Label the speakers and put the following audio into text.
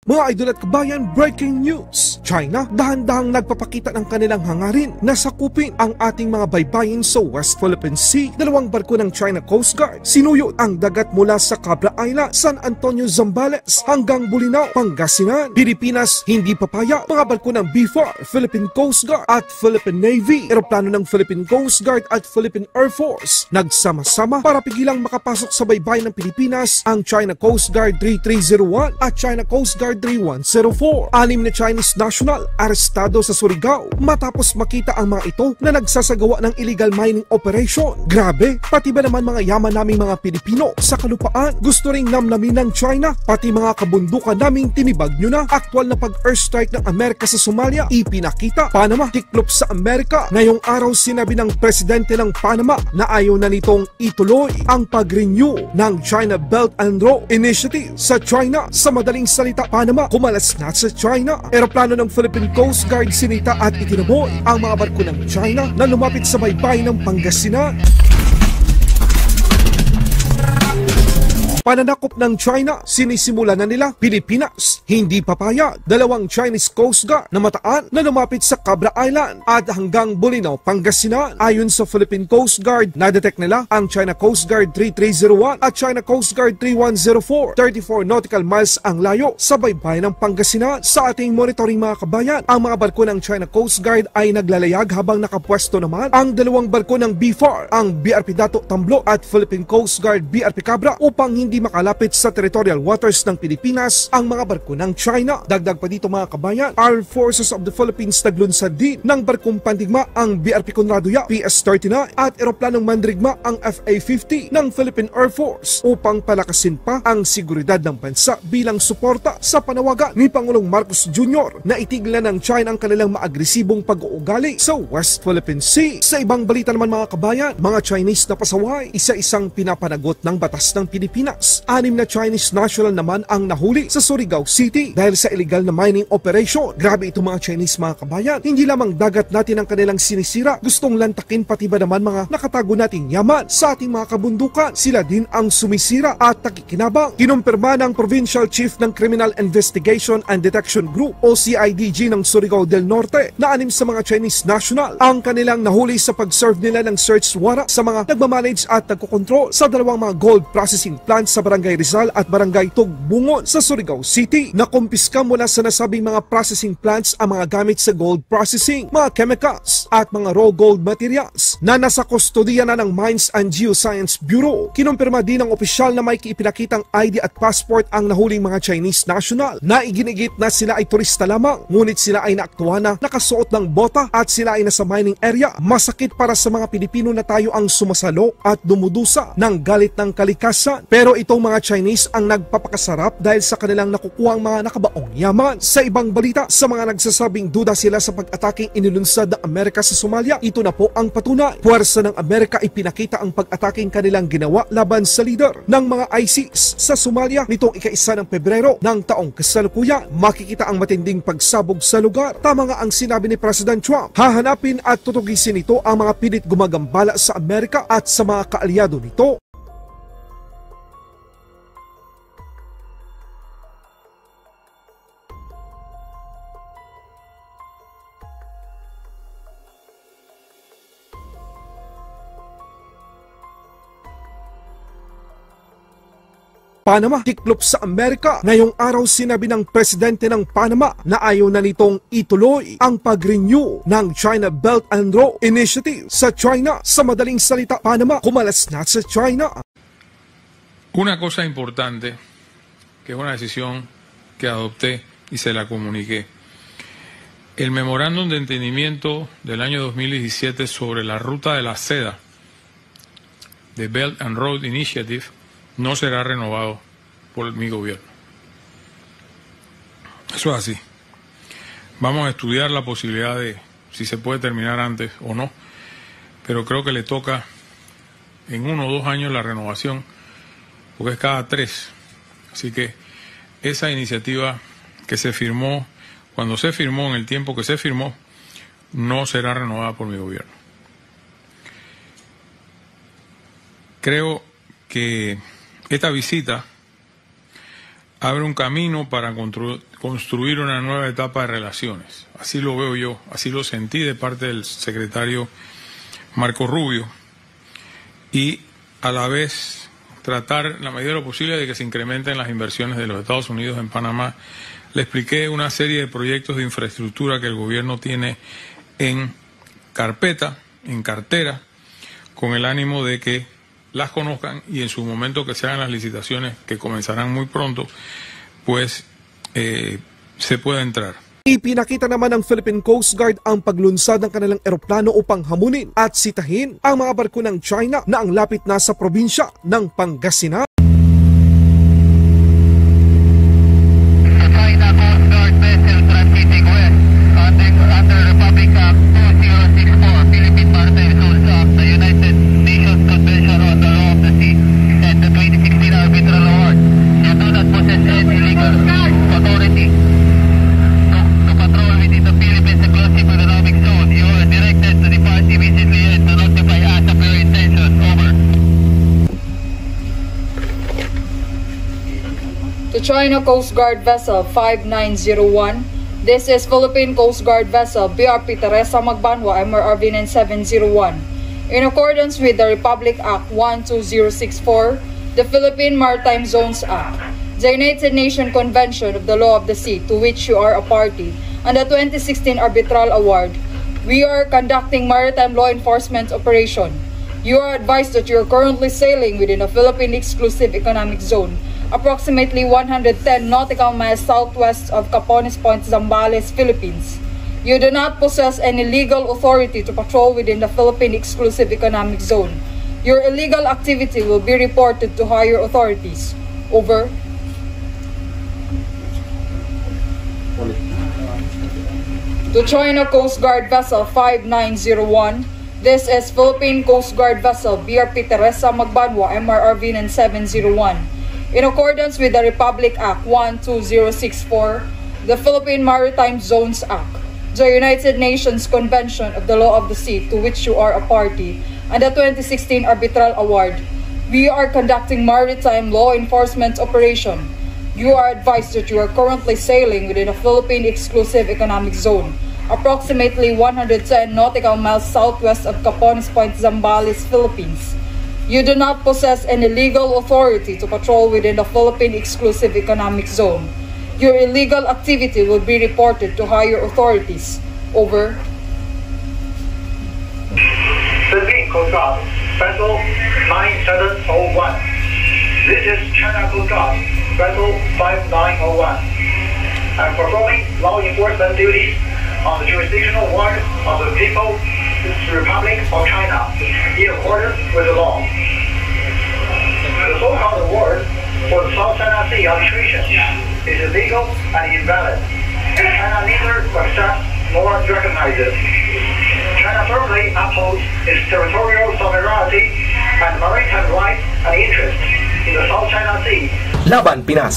Speaker 1: Mga idol at kabayan, breaking news! China, dahan-dahang nagpapakita ng kanilang hangarin na sakupin ang ating mga baybayin sa West Philippine Sea. Dalawang barko ng China Coast Guard sinuyot ang dagat mula sa Cabra Island, San Antonio, Zambales hanggang Bolinao, Pangasinan. Pilipinas, hindi papaya. Mga barko ng BFAR, Philippine Coast Guard at Philippine Navy, eroplano ng Philippine Coast Guard at Philippine Air Force nagsama-sama para pigilang makapasok sa baybayin ng Pilipinas ang China Coast Guard 3301 at China Coast Guard 3104. Anim na Chinese national arestado sa Surigao matapos makita ang mga ito na nagsasagawa ng illegal mining operation. Grabe, pati ba naman mga yaman naming mga Pilipino sa kalupaan gusto ring namnamin ng China, pati mga kabundukan naming tinibag nyo na. Aktwal na pag-airstrike ng Amerika sa Somalia ipinakita. Panama, tiklop sa Amerika. Ngayong araw sinabi ng presidente ng Panama na ayaw na nitong ituloy ang pag-renew ng China Belt and Road Initiative sa China. Sa madaling salita, Panama kumalas na sa China. Eroplano ng Philippine Coast Guard sinita at itinaboy ang mga barko ng China na lumapit sa baybayin ng Pangasinan. Pananakop ng China, sinisimula na nila. Pilipinas, hindi papaya. Dalawang Chinese Coast Guard na mataan na lumapit sa Cabra Island at hanggang Bolinao, Pangasinan. Ayon sa Philippine Coast Guard, nadetect nila ang China Coast Guard 3301 at China Coast Guard 3104. 34 nautical miles ang layo sa baybayin ng Pangasinan. Sa ating monitoring mga kabayan, ang mga barko ng China Coast Guard ay naglalayag habang nakapwesto naman ang dalawang barko ng BFAR, ang BRP Dato Tamblo at Philippine Coast Guard BRP Cabra upang hindi makalapit sa territorial waters ng Pilipinas ang mga barko ng China. Dagdag pa dito mga kabayan, Armed Forces of the Philippines naglunsad din ng barkong pandigma ang BRP Conradoya PS-39 at eroplanong mandirigma ang FA-50 ng Philippine Air Force upang palakasin pa ang seguridad ng bansa bilang suporta sa panawagan ni Pangulong Marcos Jr. na itiglan ng China ang kanilang maagresibong pag-uugali sa West Philippine Sea. Sa ibang balita naman mga kabayan, mga Chinese na pasaway, isa-isang pinapanagot ng batas ng Pilipinas. Anim na Chinese national naman ang nahuli sa Surigao City dahil sa illegal na mining operation. Grabe ito mga Chinese mga kabayan. Hindi lamang dagat natin ang kanilang sinisira, gustong lantakin pati ba naman mga nakatago nating yaman sa ating mga kabundukan. Sila din ang sumisira at nakikinabang. Kinumpirma ng Provincial Chief ng Criminal Investigation and Detection Group o CIDG ng Surigao del Norte na anim sa mga Chinese national ang kanilang nahuli sa pag-serve nila ng search warrant sa mga nagmamanage at nagkokontrol sa dalawang mga gold processing plants sa Barangay Rizal at Barangay Tugbungon sa Surigao City. Nakumpiska mula sa nasabing mga processing plants ang mga gamit sa gold processing, mga chemicals at mga raw gold materials na nasa kustodiya na ng Mines and Geoscience Bureau. Kinumpirma din ng opisyal na may ipinakitang ID at passport ang nahuling mga Chinese national na iginigit na sila ay turista lamang, ngunit sila ay naaktuhan na nakasuot ng bota at sila ay nasa mining area. Masakit para sa mga Pilipino na tayo ang sumasalo at dumudusa ng galit ng kalikasan. Pero itong mga Chinese ang nagpapakasarap dahil sa kanilang nakukuhang mga nakabaong yaman. Sa ibang balita, sa mga nagsasabing duda sila sa pag-ataking inilunsad ng Amerika sa Somalia, ito na po ang patunay. Puwersa ng Amerika ipinakita ang pag-ataking kanilang ginawa laban sa leader ng mga ISIS sa Somalia nitong ika-1 ng Pebrero ng taong kasalukuyan. Makikita ang matinding pagsabog sa lugar. Tama nga ang sinabi ni President Trump, hahanapin at tutugisin nito ang mga pilit gumagambala sa Amerika at sa mga kaalyado nito. Panama, tiklop sa Amerika. Ngayong araw sinabi ng presidente ng Panama na ayaw na nitong ituloy ang pag-renew ng China Belt and Road Initiative sa China. Sa madaling salita, Panama kumalas na sa China.
Speaker 2: Una cosa importante, que es una decisión que adopté y se la comuniqué. El memorándum de entendimiento del año 2017 sobre la ruta de la seda de Belt and Road Initiative no será renovado por mi gobierno. Eso es así. Vamos a estudiar la posibilidad de si se puede terminar antes o no, pero creo que le toca en 1 o 2 años la renovación, porque es cada 3. Así que esa iniciativa que se firmó, cuando se firmó, en el tiempo que se firmó, no será renovada por mi gobierno. Creo que esta visita abre un camino para construir una nueva etapa de relaciones. Así lo veo yo, así lo sentí de parte del secretario Marco Rubio, y a la vez tratar en la medida de lo posible de que se incrementen las inversiones de los Estados Unidos en Panamá. Le expliqué una serie de proyectos de infraestructura que el gobierno tiene en carpeta, en cartera, con el ánimo de que las conozcan y en su momento que se hagan las licitaciones, que comenzarán muy pronto, pues se pueda entrar.
Speaker 1: Ipinakita naman ng Philippine Coast Guard ang paglunsad ng kanilang eroplano upang hamunin at sitahin ang mga barko ng China na ang lapit na sa probinsya ng Pangasinan.
Speaker 3: To China Coast Guard Vessel 5901, this is Philippine Coast Guard Vessel BRP Teresa Magbanwa MRRV 9701. In accordance with the Republic Act 12064, the Philippine Maritime Zones Act, the United Nations Convention of the Law of the Sea, to which you are a party, and the 2016 Arbitral Award, we are conducting maritime law enforcement operation. You are advised that you are currently sailing within the Philippine Exclusive Economic Zone, approximately 110 nautical miles southwest of Capones Point, Zambales, Philippines. You do not possess any legal authority to patrol within the Philippine Exclusive Economic Zone. Your illegal activity will be reported to higher authorities. Over. To China Coast Guard Vessel 5901, this is Philippine Coast Guard Vessel BRP Teresa Magbanwa MRRV 9701. In accordance with the Republic Act 12064, the Philippine Maritime Zones Act, the United Nations Convention of the Law of the Sea, to which you are a party, and the 2016 Arbitral Award, we are conducting maritime law enforcement operation. You are advised that you are currently sailing within the Philippine Exclusive Economic Zone, approximately 110 nautical miles southwest of Capones Point, Zambales, Philippines. You do not possess any legal authority to patrol within the Philippine Exclusive Economic Zone. Your illegal activity will be reported to higher authorities. Over.
Speaker 4: Philippine Coast Guard, Vessel 9701. This is China Coast Guard, Vessel 5901. I'm performing law enforcement duties on the jurisdictional waters of the People's Republic of China in accordance with the law. The so-called award for the South China Sea arbitration is illegal and invalid. China neither accepts nor recognizes. China firmly upholds its territorial sovereignty and maritime rights and interests in the South China Sea.
Speaker 5: Laban Pinas.